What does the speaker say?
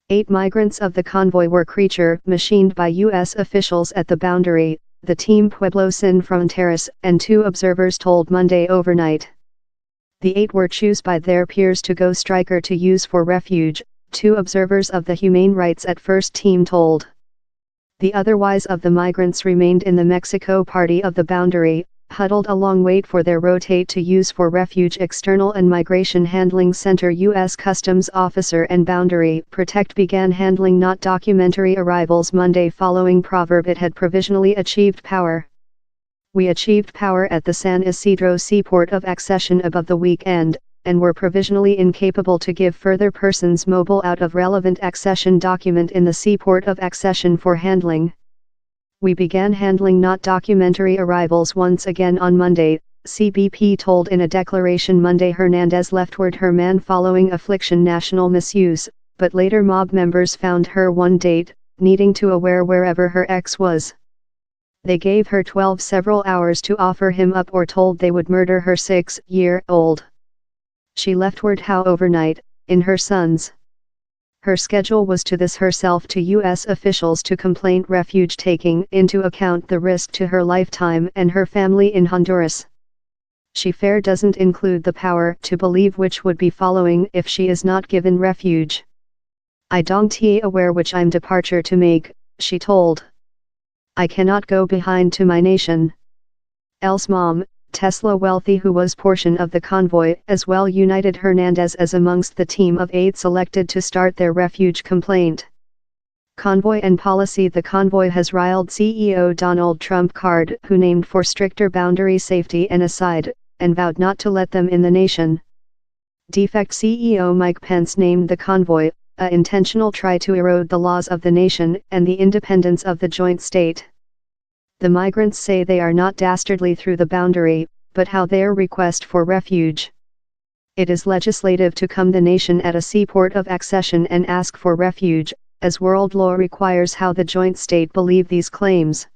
8 migrants of the convoy were creature machined by U.S. officials at the boundary, the Team Pueblo Sin Fronteras and 2 observers told Monday overnight. The 8 were chosen by their peers to go striker to use for refuge, 2 observers of the Humane Rights at First Team told. The otherwise of the migrants remained in the Mexico party of the boundary, huddled along wait for their rotate to use for refuge. External and Migration Handling Center U.S. Customs Officer and Boundary Protect began handling not documentary arrivals Monday following proverb it had provisionally achieved power. We achieved power at the San Isidro seaport of accession above the weekend, and were provisionally incapable to give further persons mobile out of relevant accession document in the seaport of accession for handling. We began handling not documentary arrivals once again on Monday, CBP told in a declaration Monday. Hernandez leftward her man following affliction national misuse, but later mob members found her one date, needing to aware wherever her ex was. They gave her 12 several hours to offer him up or told they would murder her 6-year-old. She leftward how overnight, in her son's. Her schedule was to this herself to U.S. officials to complain refuge taking into account the risk to her lifetime and her family in Honduras. She fair doesn't include the power to believe which would be following if she is not given refuge. I don't aware which I'm departure to make, she told. I cannot go behind to my nation. Else mom, Tesla wealthy who was portion of the convoy as well united Hernandez as amongst the team of 8 selected to start their refuge complaint. Convoy and policy. The convoy has riled CEO Donald Trump card who named for stricter boundary safety and aside, and vowed not to let them in the nation. Defect CEO Mike Pence named the convoy, a intentional try to erode the laws of the nation and the independence of the joint state. The migrants say they are not dastardly through the boundary, but how their request for refuge. It is legislative to come the nation at a seaport of accession and ask for refuge, as world law requires. How the joint state believe these claims.